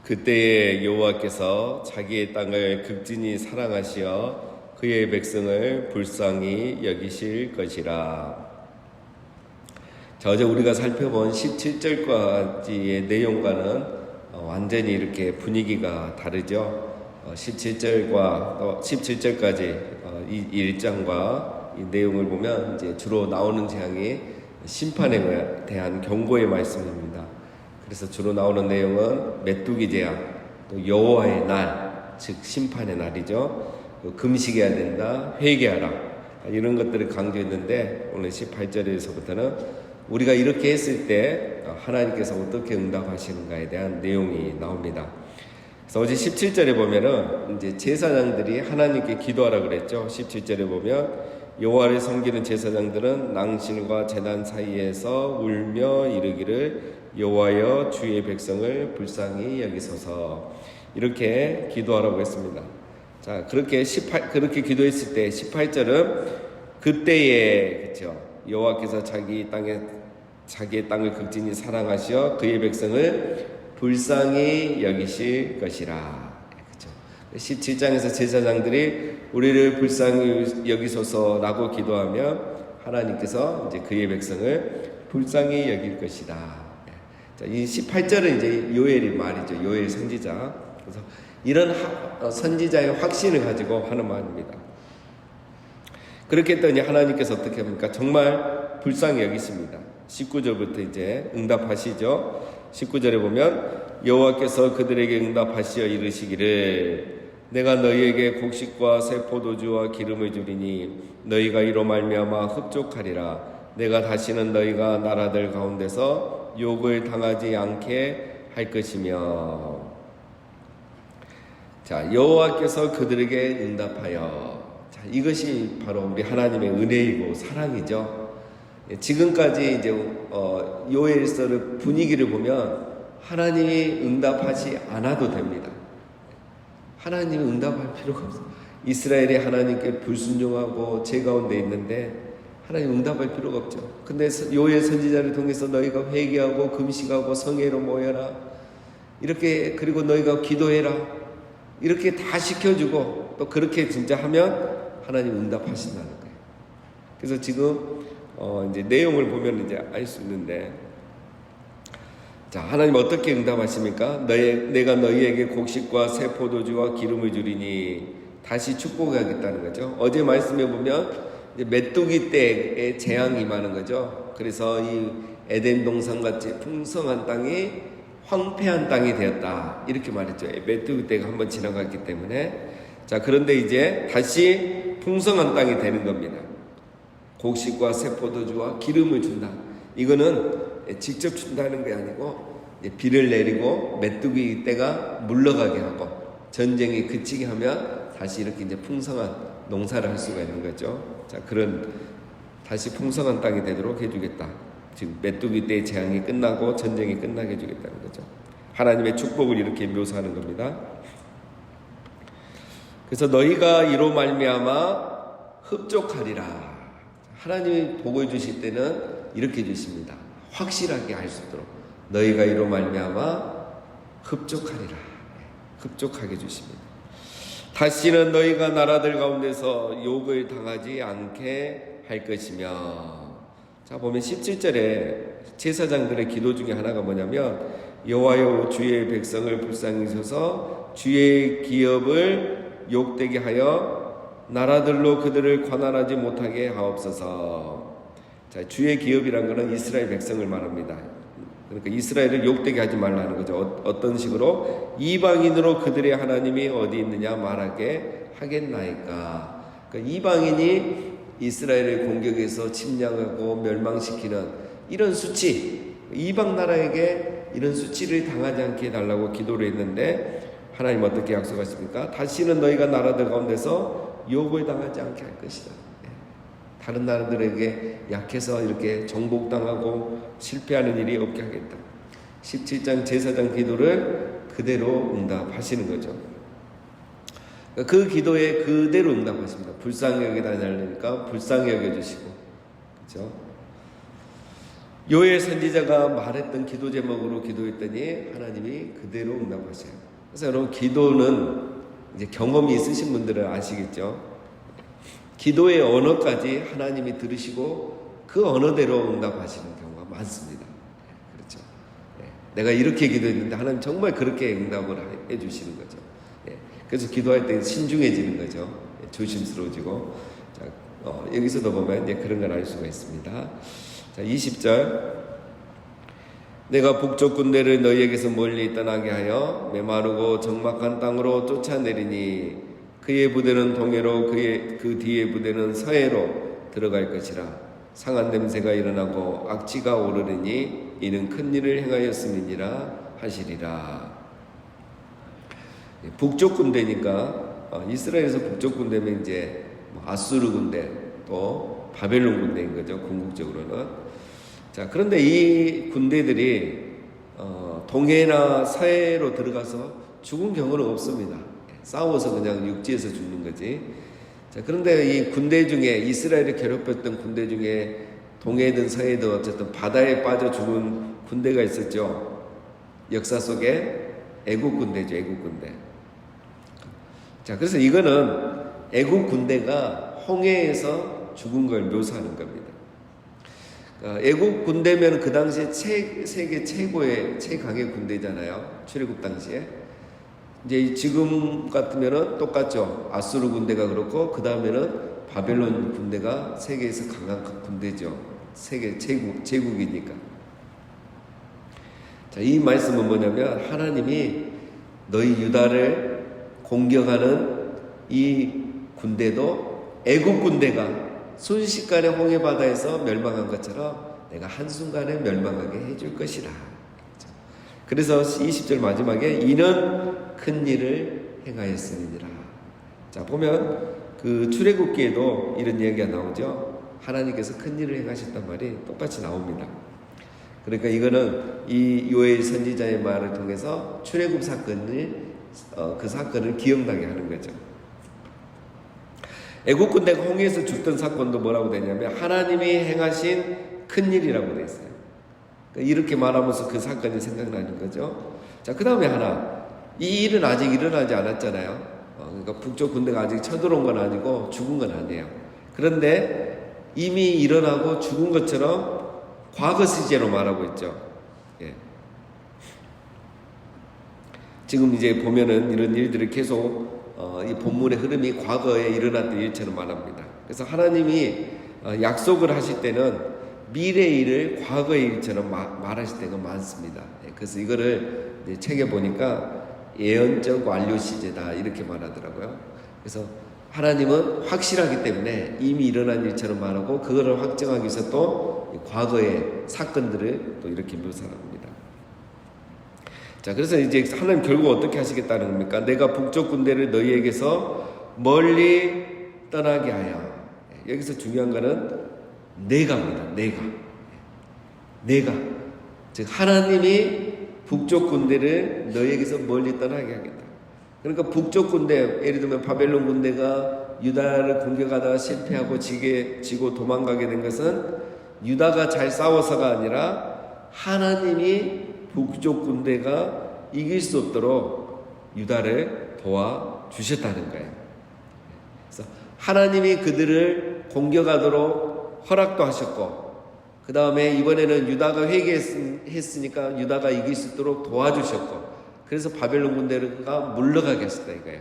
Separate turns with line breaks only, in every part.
그때에 여호와께서 자기의 땅을 극진히 사랑하시어 그의 백성을 불쌍히 여기실 것이라. 자, 어제 우리가 살펴본 17절까지의 내용과는 완전히 이렇게 분위기가 다르죠. 17절과 또 17절까지 이 1장과 이 내용을 보면 이제 주로 나오는 재앙이 심판에 대한 경고의 말씀입니다. 그래서 주로 나오는 내용은 메뚜기 재앙, 또 여호와의 날, 즉 심판의 날이죠. 금식해야 된다, 회개하라, 이런 것들을 강조했는데 오늘 18절에서부터는 우리가 이렇게 했을 때 하나님께서 어떻게 응답하시는가에 대한 내용이 나옵니다. 그래서 어제 17절에 보면은 이제 제사장들이 하나님께 기도하라 그랬죠. 17절에 보면 여호와를 섬기는 제사장들은 낭실과 제단 사이에서 울며 이르기를 여호와여 주의 백성을 불쌍히 여기소서, 이렇게 기도하라고 했습니다. 자, 그렇게 기도했을 때 18절은 그때에, 그렇죠, 여호와께서 자기의 땅을 극진히 사랑하시어 그의 백성을 불쌍히 여기실 것이라. 그렇죠. 17장에서 제사장들이 우리를 불쌍히 여기소서라고 기도하며 하나님께서 이제 그의 백성을 불쌍히 여길 것이다. 자, 이 18절은 이제 요엘의 말이죠. 요엘 선지자. 그래서 이런 선지자의 확신을 가지고 하는 말입니다. 그렇게 했더니 하나님께서 어떻게 합니까? 정말 불쌍히 여기십니다. 19절부터 이제 응답하시죠. 19절에 보면 여호와께서 그들에게 응답하시어 이르시기를 내가 너희에게 곡식과 새 포도주와 기름을 주리니 너희가 이로 말미암아 흡족하리라. 내가 다시는 너희가 나라들 가운데서 욕을 당하지 않게 할 것이며. 자, 여호와께서 그들에게 응답하여. 자, 이것이 바로 우리 하나님의 은혜이고 사랑이죠. 지금까지 이제 요엘서의 분위기를 보면 하나님이 응답하지 않아도 됩니다. 하나님이 응답할 필요가 없어요. 이스라엘이 하나님께 불순종하고 죄 가운데 있는데 하나님 응답할 필요가 없죠. 근데 요엘 선지자를 통해서 너희가 회개하고 금식하고 성회로 모여라, 이렇게, 그리고 너희가 기도해라, 이렇게 다 시켜주고 또 그렇게 진짜 하면 하나님 응답하신다는 거예요. 그래서 지금 이제 내용을 보면 이제 알 수 있는데, 자, 하나님 어떻게 응답하십니까? 내가 너희에게 곡식과 새 포도주와 기름을 주리니, 다시 축복하겠다는 거죠. 어제 말씀해 보면 메뚜기 때에 재앙이 임하는 거죠. 그래서 이 에덴 동산같이 풍성한 땅이 황폐한 땅이 되었다, 이렇게 말했죠. 메뚜기 때가 한번 지나갔기 때문에. 자, 그런데 이제 다시 풍성한 땅이 되는 겁니다. 곡식과 새 포도주와 기름을 준다. 이거는 직접 준다는 게 아니고 비를 내리고 메뚜기 떼가 물러가게 하고 전쟁이 그치게 하면 다시 이렇게 이제 풍성한 농사를 할 수가 있는 거죠. 자, 그런 다시 풍성한 땅이 되도록 해주겠다. 지금 메뚜기 떼의 재앙이 끝나고 전쟁이 끝나게 해주겠다는 거죠. 하나님의 축복을 이렇게 묘사하는 겁니다. 그래서 너희가 이로 말미암아 흡족하리라. 하나님이 복을 주실 때는 이렇게 주십니다. 확실하게 알 수 있도록 너희가 이로 말미암아 흡족하리라. 흡족하게 주십니다. 다시는 너희가 나라들 가운데서 욕을 당하지 않게 할 것이며. 자, 보면 17절에 제사장들의 기도 중에 하나가 뭐냐면 여호와여 주의 백성을 불쌍히 여기소서 주의 기업을 욕되게 하여 나라들로 그들을 관할하지 못하게 하옵소서. 자, 주의 기업이란 것은 이스라엘 백성을 말합니다. 그러니까 이스라엘을 욕되게 하지 말라는 거죠. 어떤 식으로? 이방인으로 그들의 하나님이 어디 있느냐 말하게 하겠나이까. 그러니까 이방인이 이스라엘을 공격해서 침략하고 멸망시키는 이런 수치, 이방 나라에게 이런 수치를 당하지 않게 해달라고 기도를 했는데 하나님 어떻게 약속하십니까? 다시는 너희가 나라들 가운데서 욕을 당하지 않게 할 것이다. 다른 나라들에게 약해서 이렇게 정복당하고 실패하는 일이 없게 하겠다. 17장 제사장 기도를 그대로 응답하시는 거죠. 그 기도에 그대로 응답하십니다. 불쌍히 여겨달라니까 불쌍히 여겨주시고, 그렇죠? 요엘 선지자가 말했던 기도 제목으로 기도했더니 하나님이 그대로 응답하셔요. 그래서 여러분, 기도는 이제 경험이 있으신 분들은 아시겠죠? 기도의 언어까지 하나님이 들으시고 그 언어대로 응답하시는 경우가 많습니다. 그렇죠? 내가 이렇게 기도했는데 하나님 정말 그렇게 응답을 해주시는 거죠. 그래서 기도할 때 신중해지는 거죠. 조심스러워지고. 자, 여기서도 보면 이제 그런 걸 알 수가 있습니다. 자, 20절. 내가 북쪽 군대를 너희에게서 멀리 떠나게 하여 메마르고 적막한 땅으로 쫓아내리니 그의 부대는 동해로 그 뒤의 부대는 서해로 들어갈 것이라. 상한 냄새가 일어나고 악취가 오르리니 이는 큰 일을 행하였음이니라 하시리라. 북쪽 군대니까 이스라엘에서 북쪽 군대면 이제 아수르 군대 또 바벨론 군대인 거죠, 궁극적으로는. 자, 그런데 이 군대들이 동해나 서해로 들어가서 죽은 경우는 없습니다. 싸워서 그냥 육지에서 죽는 거지. 자, 그런데 이 군대 중에 이스라엘을 괴롭혔던 군대 중에 동해든 서해든 어쨌든 바다에 빠져 죽은 군대가 있었죠. 역사 속에 애국 군대죠, 애국 군대. 자, 그래서 이거는 애국 군대가 홍해에서 죽은 걸 묘사하는 겁니다. 애국 군대면 그 당시에 세계 최강의 군대잖아요. 출애굽 당시에. 이제 지금 같으면은 똑같죠. 아수르 군대가 그렇고, 그 다음에는 바벨론 군대가 세계에서 강한 군대죠. 세계 제국이니까. 자, 이 말씀은 뭐냐면 하나님이 너희 유다를 공격하는 이 군대도 애국 군대가 순식간에 홍해바다에서 멸망한 것처럼 내가 한순간에 멸망하게 해줄 것이라. 그래서 20절 마지막에 이는 큰 일을 행하였으니라. 자, 보면 그 출애굽기에도 이런 이야기가 나오죠. 하나님께서 큰 일을 행하셨단 말이 똑같이 나옵니다. 그러니까 이거는 이 요엘 선지자의 말을 통해서 출애굽 사건을 그 사건을 기억나게 하는 거죠. 애국 군대가 홍해에서 죽던 사건도 뭐라고 되냐면 하나님이 행하신 큰 일이라고 돼 있어요. 그러니까 이렇게 말하면서 그 사건이 생각나는 거죠. 자, 그 다음에 하나, 이 일은 아직 일어나지 않았잖아요. 그러니까 북쪽 군대가 아직 쳐들어온 건 아니고 죽은 건 아니에요. 그런데 이미 일어나고 죽은 것처럼 과거 시제로 말하고 있죠. 예. 지금 이제 보면은 이런 일들을 계속 이 본문의 흐름이 과거에 일어났던 일처럼 말합니다. 그래서 하나님이 약속을 하실 때는 미래의 일을 과거의 일처럼 말하실 때가 많습니다. 그래서 이거를 책에 보니까 예언적 완료 시제다 이렇게 말하더라고요. 그래서 하나님은 확실하기 때문에 이미 일어난 일처럼 말하고 그거를 확정하기 위해서 또 과거의 사건들을 또 이렇게 묘사합니다. 자, 그래서 이제 하나님 결국 어떻게 하시겠다는 겁니까? 내가 북쪽 군대를 너희에게서 멀리 떠나게 하여. 여기서 중요한 거는 내가입니다. 내가. 즉 하나님이 북쪽 군대를 너희에게서 멀리 떠나게 하겠다. 그러니까 북쪽 군대, 예를 들면 바벨론 군대가 유다를 공격하다가 실패하고 지고 도망가게 된 것은 유다가 잘 싸워서가 아니라 하나님이 북쪽 군대가 이길 수 없도록 유다를 도와주셨다는 거예요. 그래서 하나님이 그들을 공격하도록 허락도 하셨고, 그 다음에 이번에는 유다가 회개했으니까 유다가 이길 수 있도록 도와주셨고, 그래서 바벨론 군대가 물러가게 하셨다 이거예요.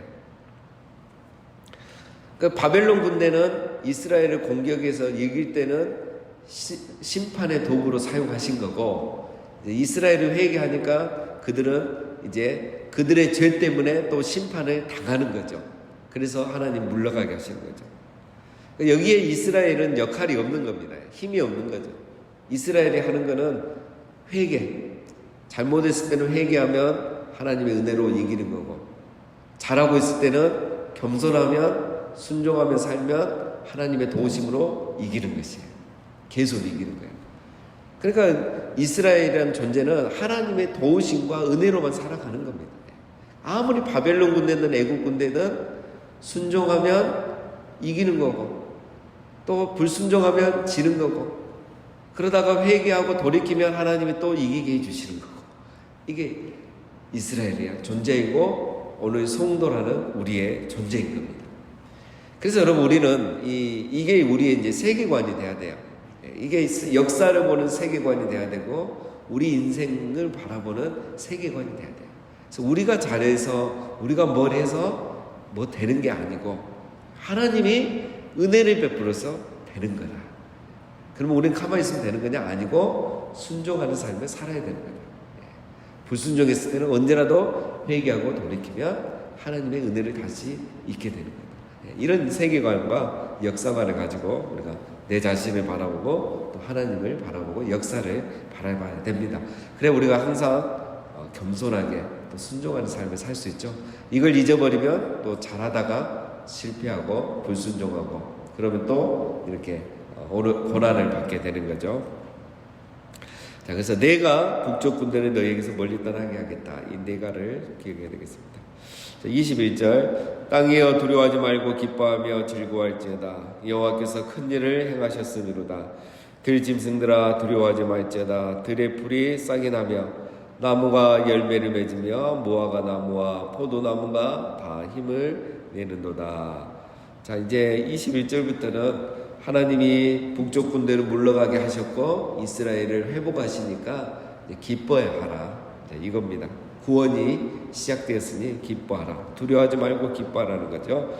그러니까 바벨론 군대는 이스라엘을 공격해서 이길 때는 심판의 도구로 사용하신 거고, 이스라엘을 회개하니까 그들은 이제 그들의 죄 때문에 또 심판을 당하는 거죠. 그래서 하나님 물러가게 하시는 거죠. 여기에 이스라엘은 역할이 없는 겁니다. 힘이 없는 거죠. 이스라엘이 하는 거는 회개. 잘못했을 때는 회개하면 하나님의 은혜로 이기는 거고, 잘하고 있을 때는 겸손하면 순종하며 살면 하나님의 도우심으로 이기는 것이에요. 계속 이기는 거예요. 그러니까 이스라엘이라는 존재는 하나님의 도우심과 은혜로만 살아가는 겁니다. 아무리 바벨론 군대든 애국 군대든 순종하면 이기는 거고, 또 불순종하면 지는 거고, 그러다가 회개하고 돌이키면 하나님이 또 이기게 해주시는 거고. 이게 이스라엘이야 존재이고 오늘 성도라는 우리의 존재인 겁니다. 그래서 여러분 우리는 이게 우리의 이제 세계관이 돼야 돼요. 이게 역사를 보는 세계관이 돼야 되고 우리 인생을 바라보는 세계관이 돼야 돼요. 그래서 우리가 잘해서 우리가 뭘 해서 뭐 되는 게 아니고 하나님이 은혜를 베풀어서 되는 거라. 그러면 우리는 가만히 있으면 되는 거냐? 아니고 순종하는 삶을 살아야 되는 거다. 불순종했을 때는 언제라도 회개하고 돌이키면 하나님의 은혜를 다시 잊게 되는 거다. 이런 세계관과 역사관을 가지고 우리가 내 자신을 바라보고 또 하나님을 바라보고 역사를 바라봐야 됩니다. 그래 우리가 항상 겸손하게 또 순종하는 삶을 살 수 있죠. 이걸 잊어버리면 또 잘하다가 실패하고 불순종하고 그러면 또 이렇게 고난을 받게 되는 거죠. 자, 그래서 내가 북쪽 군대를 너희에게서 멀리 떠나게 하겠다. 이 내가를 기억해야 되겠습니다. 자, 21절 땅이여 두려워하지 말고 기뻐하며 즐거워할지어다. 여호와께서 큰 일을 행하셨음이로다. 들짐승들아 두려워하지 말지어다. 들의 풀이 싹이 나며 나무가 열매를 맺으며 무화과 나무와 포도나무가 다 힘을 내는도다. 자, 이제 21절부터는 하나님이 북쪽 군대를 물러가게 하셨고 이스라엘을 회복하시니까 기뻐하라. 이겁니다. 구원이 시작되었으니 기뻐하라. 두려워하지 말고 기뻐하라는 거죠.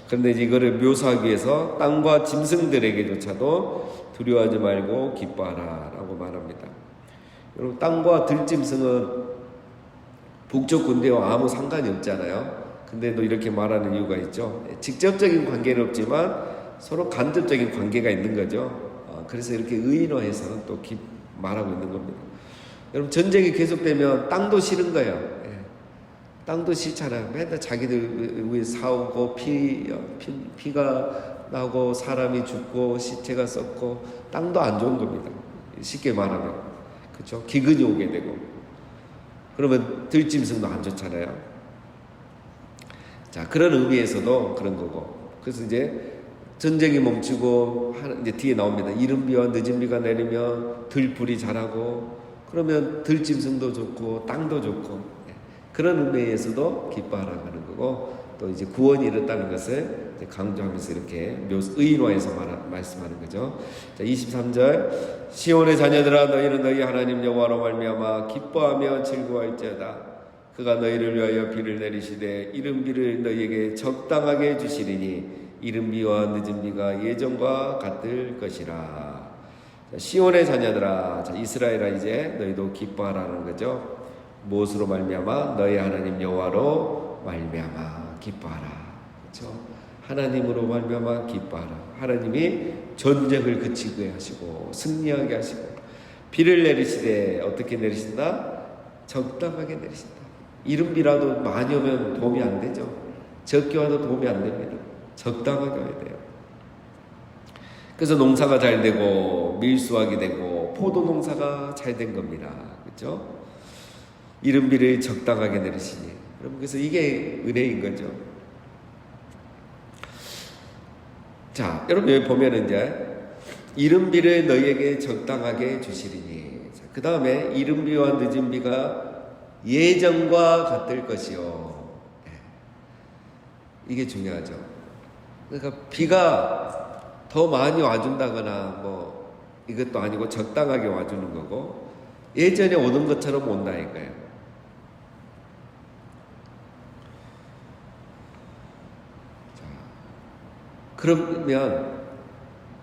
그런데 이거를 묘사하기 위해서 땅과 짐승들에게조차도 두려워하지 말고 기뻐하라 라고 말합니다. 여러분 땅과 들짐승은 북쪽 군대와 아무 상관이 없잖아요. 근데도 이렇게 말하는 이유가 있죠. 직접적인 관계는 없지만 서로 간접적인 관계가 있는 거죠. 그래서 이렇게 의인화해서는 또 말하고 있는 겁니다. 여러분 전쟁이 계속되면 땅도 싫은 거예요. 땅도 싫잖아요. 맨날 자기들 위해 싸우고 피가 나고 사람이 죽고 시체가 썩고 땅도 안 좋은 겁니다. 쉽게 말하면 그렇죠. 기근이 오게 되고 그러면 들짐승도 안 좋잖아요. 자 그런 의미에서도 그런 거고 그래서 이제 전쟁이 멈추고 이제 뒤에 나옵니다. 이른 비와 늦은 비가 내리면 들풀이 자라고 그러면 들짐승도 좋고 땅도 좋고 그런 의미에서도 기뻐하라고 하는 거고 또 이제 구원이 이렇다는 것을 강조하면서 이렇게 의인화해서 말씀하는 거죠. 자, 23절 시온의 자녀들아 너희는 너희 하나님 여호와로 말미암아 기뻐하며 즐거워할지어다. 그가 너희를 위하여 비를 내리시되 이른 비를 너희에게 적당하게 주시리니 이른 비와 늦은 비가 예전과 같을 것이라. 자, 시온의 자녀들아, 자, 이스라엘아 이제 너희도 기뻐하라는 거죠. 무엇으로 말미암아 너희 하나님 여호와로 말미암아 기뻐하라. 그렇죠? 하나님으로 말미암아 기뻐하라. 하나님이 전쟁을 그치게 하시고 승리하게 하시고 비를 내리시되 어떻게 내리신다? 적당하게 내리신다. 이른 비라도 많이 오면 도움이 안 되죠. 적게 와도 도움이 안 됩니다. 적당하게 와야 돼요. 그래서 농사가 잘 되고 밀수하게 되고 포도 농사가 잘 된 겁니다. 그렇죠? 이른 비를 적당하게 내리시니 여러분 그래서 이게 은혜인 거죠. 자 여러분 여기 보면 이제 이른 비를 너희에게 적당하게 주시리니 그 다음에 이른 비와 늦은 비가 예전과 같을 것이요. 이게 중요하죠. 그러니까 비가 더 많이 와준다거나 뭐 이것도 아니고 적당하게 와주는 거고 예전에 오는 것처럼 온다 이거예요. 자, 그러면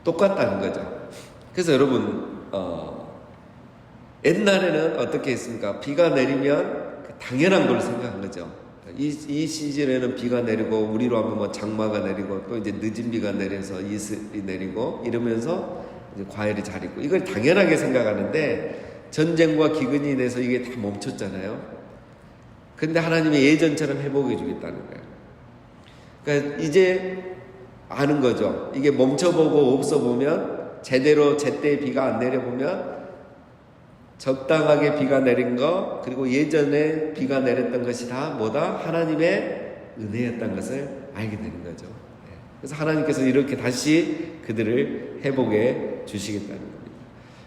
똑같다는 거죠. 그래서 여러분 옛날에는 어떻게 했습니까? 비가 내리면 당연한 걸 생각한 거죠. 이 시즌에는 비가 내리고 우리로 하면 뭐 장마가 내리고 또 이제 늦은 비가 내려서 이슬이 내리고 이러면서 이제 과일이 잘 익고 이걸 당연하게 생각하는데 전쟁과 기근이 인해서 이게 다 멈췄잖아요. 근데 하나님이 예전처럼 회복해 주겠다는 거예요. 그러니까 이제 아는 거죠. 이게 멈춰보고 없어보면 제대로 제때 비가 안 내려보면 적당하게 비가 내린 거 그리고 예전에 비가 내렸던 것이 다 뭐다? 하나님의 은혜였던 것을 알게 되는 거죠. 그래서 하나님께서 이렇게 다시 그들을 회복해 주시겠다는 겁니다.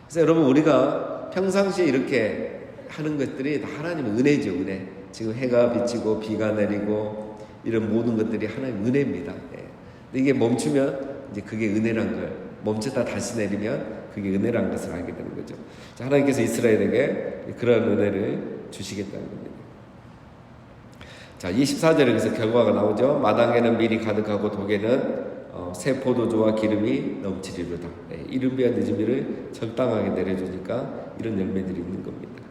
그래서 여러분 우리가 평상시에 이렇게 하는 것들이 다 하나님의 은혜죠, 은혜. 지금 해가 비치고 비가 내리고 이런 모든 것들이 하나님의 은혜입니다. 예. 근데 이게 멈추면 이제 그게 은혜란 걸, 멈췄다 다시 내리면 그게 은혜란 것을 알게 되는 거죠. 자, 하나님께서 이스라엘에게 그런 은혜를 주시겠다는 겁니다. 자, 24절에 그래서 결과가 나오죠. 마당에는 밀이 가득하고 독에는 새 포도주와 기름이 넘치리로다. 네, 이른 비와 늦은 비를 적당하게 내려주니까 이런 열매들이 있는 겁니다.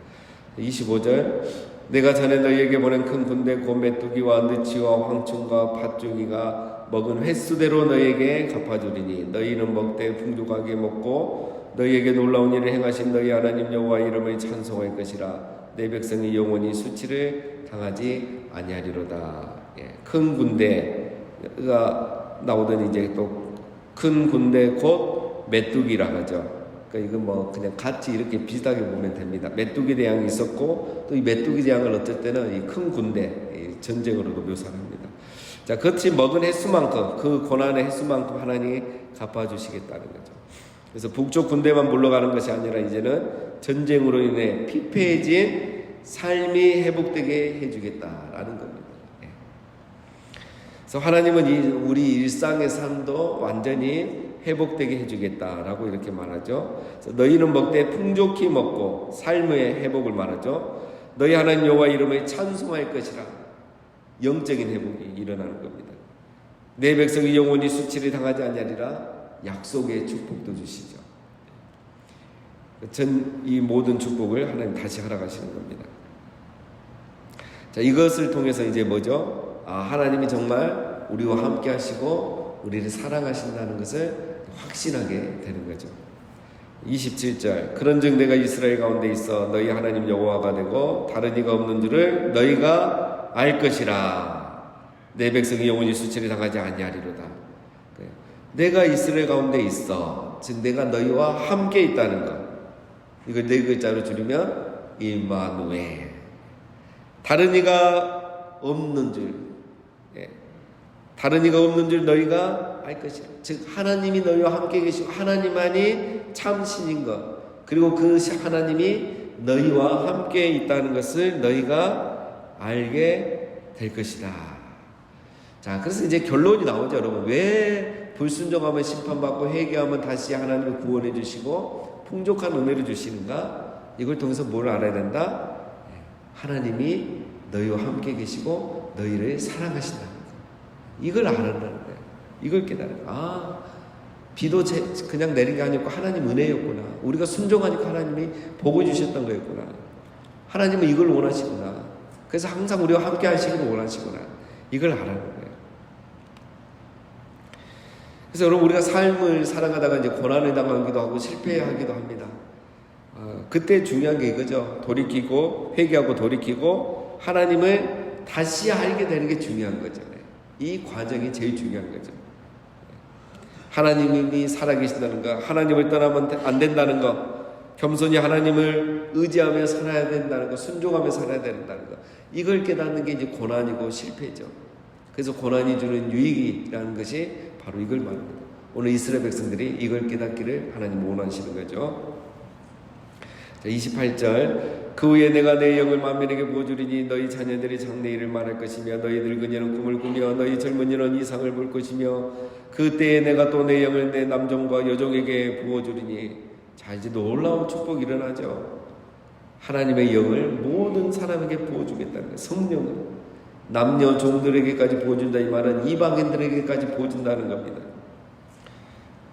25절 내가 전에 너희에게 보낸 큰 군대 곧 메뚜기와 느치와 황충과 팥종이가 먹은 횟수대로 너희에게 갚아주리니 너희는 먹되 풍족하게 먹고 너희에게 놀라운 일을 행하신 너희 하나님 여호와 이름을 찬송할 것이라. 내 백성이 영원히 수치를 당하지 아니하리로다. 예, 큰 군대가 나오더니 이제 또 큰 군대 곧 메뚜기라 하죠. 그러니까 이건 뭐 그냥 같이 이렇게 비슷하게 보면 됩니다. 메뚜기 대왕이 있었고 또 이 메뚜기 대왕을 어쩔 때는 이 큰 군대 전쟁으로도 묘사합니다. 자, 그것이 먹은 횟수만큼 그 고난의 횟수만큼 하나님이 갚아주시겠다는 거죠. 그래서 북쪽 군대만 물러가는 것이 아니라 이제는 전쟁으로 인해 피폐해진 삶이 회복되게 해주겠다라는 겁니다. 그래서 하나님은 우리 일상의 삶도 완전히 회복되게 해주겠다라고 이렇게 말하죠. 그래서 너희는 먹되 풍족히 먹고 삶의 회복을 말하죠. 너희 하나님 여호와 이름을 찬송할 것이라. 영적인 회복이 일어나는 겁니다. 내 백성이 영원히 수치를 당하지 아니하리라. 약속의 축복도 주시죠. 이 모든 축복을 하나님 다시 허락하시는 겁니다. 자, 이것을 통해서 이제 뭐죠? 하나님이 정말 우리와 함께 하시고 우리를 사랑하신다는 것을 확신하게 되는 거죠. 27절 그런즉 내가 이스라엘 가운데 있어 너희 하나님 여호와가 되고 다른 이가 없는 줄을 너희가 알 것이라. 내 백성이 영원히 수치를 당하지 아니하리로다. 내가 이스라엘 가운데 있어. 즉 내가 너희와 함께 있다는 것. 이걸 네 글자로 줄이면 임마누엘. 다른 이가 없는 줄, 다른 이가 없는 줄 너희가 알 것이라. 즉 하나님이 너희와 함께 계시고 하나님만이 참 신인 것, 그리고 그 하나님이 너희와 함께 있다는 것을 너희가 알게 될 것이다. 자, 그래서 이제 결론이 나오죠, 여러분. 왜 불순종하면 심판받고 회개하면 다시 하나님을 구원해 주시고 풍족한 은혜를 주시는가? 이걸 통해서 뭘 알아야 된다? 하나님이 너희와 함께 계시고 너희를 사랑하신다는 거. 이걸 알아라는 거예요. 이걸 깨달아요. 비도 그냥 내린 게 아니고 하나님 은혜였구나. 우리가 순종하니까 하나님이 복을 주셨던 거였구나. 하나님은 이걸 원하시구나. 그래서 항상 우리와 함께 하시기를 원하시구나. 이걸 알아는 거예요. 그래서 여러분 우리가 삶을 살아가다가 이제 고난을 당하기도 하고 실패하기도 합니다. 그때 중요한 게 이거죠. 돌이키고 회개하고 돌이키고 하나님을 다시 알게 되는 게 중요한 거죠. 이 과정이 제일 중요한 거죠. 하나님이 살아계신다는 거, 하나님을 떠나면 안 된다는 거, 겸손히 하나님을 의지하며 살아야 된다는 거, 순종하며 살아야 된다는 거, 이걸 깨닫는 게 이제 고난이고 실패죠. 그래서 고난이 주는 유익이라는 것이 바로 이걸 말합니다. 오늘 이스라엘 백성들이 이걸 깨닫기를 하나님 원하시는 거죠. 자, 28절 그 후에 내가 내 영을 만민에게 부어주리니 너희 자녀들이 장래일을 말할 것이며 너희 늙은이는 꿈을 꾸며 너희 젊은이는 이상을 볼 것이며 그때에 내가 또 내 영을 내 남종과 여종에게 부어주리니. 자, 이제 놀라운 축복이 일어나죠. 하나님의 영을 모든 사람에게 부어주겠다는 거예요. 성령을 남녀 종들에게까지 부어준다. 이 말은 이방인들에게까지 부어준다는 겁니다.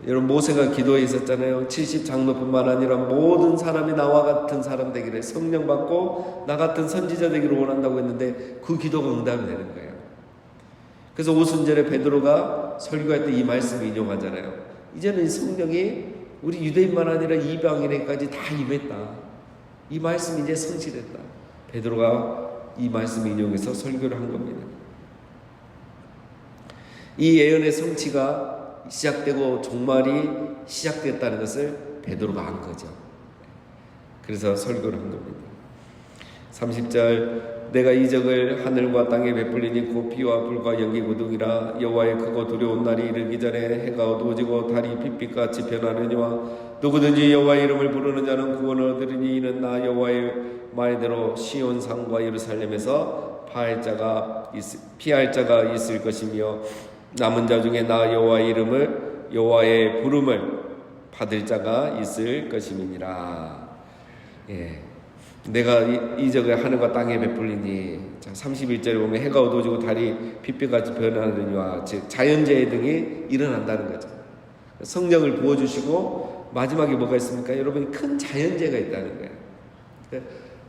여러분 모세가 기도에 있었잖아요. 70장로뿐만 아니라 모든 사람이 나와 같은 사람 되기를, 성령 받고 나 같은 선지자 되기를 원한다고 했는데 그 기도가 응답이 되는 거예요. 그래서 오순절에 베드로가 설교할 때 이 말씀을 인용하잖아요. 이제는 성령이 우리 유대인만 아니라 이방인에게까지 다 임했다. 이 말씀이 이제 성취됐다. 베드로가 이 말씀을 인용해서 설교를 한 겁니다. 이 예언의 성취가 시작되고 종말이 시작됐다는 것을 베드로가 안 거죠. 그래서 설교를 한 겁니다. 30절 내가 이적을 하늘과 땅에 베풀리니 곧 비와 불과 연기 구둥이라. 여호와의 크고 두려운 날이 이르기 전에 해가 어두워지고 달이 빛빛같이 변하느니와 누구든지 여호와의 이름을 부르는 자는 구원을 얻으리니 이는 나 여호와의 말대로 시온 산과 예루살렘에서 피할 자가 있을 것이며 남은 자 중에 나 여호와의 부름을 받을 자가 있을 것임이니라. 예. 내가 이적을 하늘과 땅에 베풀리니, 자, 31절에 보면 해가 어두워지고 달이 빛빛같이 변하느니와 즉 자연재해 등이 일어난다는 거죠. 성령을 부어주시고 마지막에 뭐가 있습니까? 여러분, 큰 자연재해가 있다는 거예요.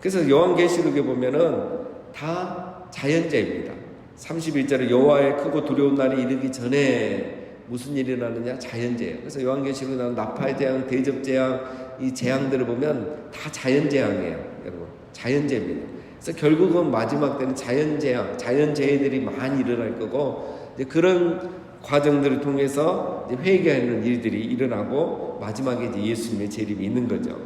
그래서 요한계시록에 보면은 다 자연재해입니다. 31절에 여호와의 크고 두려운 날이 이르기 전에 무슨 일이 일어나느냐? 자연재해. 그래서 요한계시록에 나오는 나팔 재앙, 대접 재앙, 이 재앙들을 보면 다 자연재앙이에요, 여러분. 자연재해입니다. 그래서 결국은 마지막 때는 자연재앙, 자연재해들이 많이 일어날 거고, 이제 그런 과정들을 통해서 이제 회개하는 일들이 일어나고 마지막에 이제 예수님의 재림이 있는 거죠.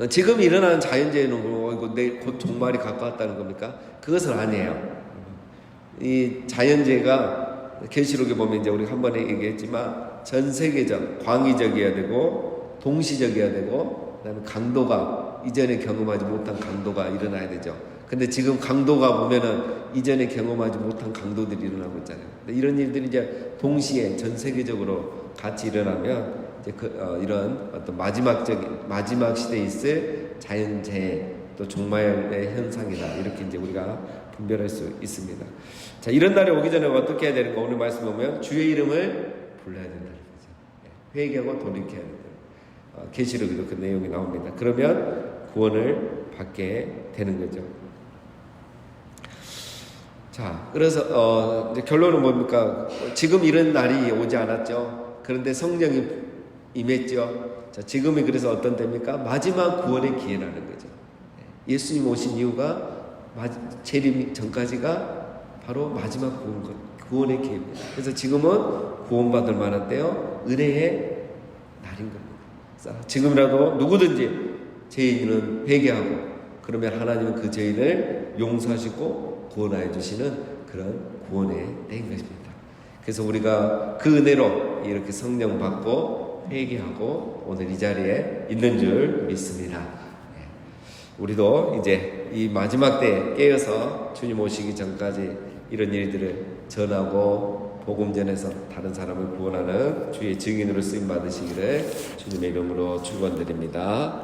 지금 일어나는 자연재해는 이거 내일 곧 종말이 가까웠다는 겁니까? 그것은 아니에요. 이 자연재해가 계시록에 보면 이제 우리 한 번에 얘기했지만 전 세계적, 광의적이어야 되고 동시적이어야 되고, 그다음에 강도가 이전에 경험하지 못한 강도가 일어나야 되죠. 근데 지금 강도가 보면은 이전에 경험하지 못한 강도들이 일어나고 있잖아요. 근데 이런 일들이 이제 동시에 전 세계적으로 같이 일어나면 이제 이런 어떤 마지막 시대에 있을 자연재해 또 종말의 현상이다, 이렇게 이제 우리가 분별할 수 있습니다. 자, 이런 날이 오기 전에 어떻게 해야 되는가? 오늘 말씀 보면 주의 이름을 불러야 된다는 거죠. 회개하고 돌이켜야 된다. 계시록에도 그 내용이 나옵니다. 그러면 구원을 받게 되는 거죠. 자, 그래서 이제 결론은 뭡니까? 지금 이런 날이 오지 않았죠. 그런데 성령이 임했죠. 자, 지금이 그래서 어떤 때입니까? 마지막 구원의 기회라는 거죠. 예수님 오신 이유가 재림 전까지가 바로 마지막 구원의 기회입니다. 그래서 지금은 구원받을 만한 때요, 은혜의 날인 겁니다. 지금이라도 누구든지 죄인은 회개하고 그러면 하나님은 그 죄인을 용서하시고 구원하여 주시는 그런 구원의 때인 것입니다. 그래서 우리가 그 은혜로 이렇게 성령 받고 회개하고 오늘 이 자리에 있는 줄 믿습니다. 우리도 이제 이 마지막 때에 깨어서 주님 오시기 전까지 이런 일들을 전하고 복음 전해서 다른 사람을 구원하는 주의 증인으로 쓰임 받으시기를 주님의 이름으로 축원드립니다.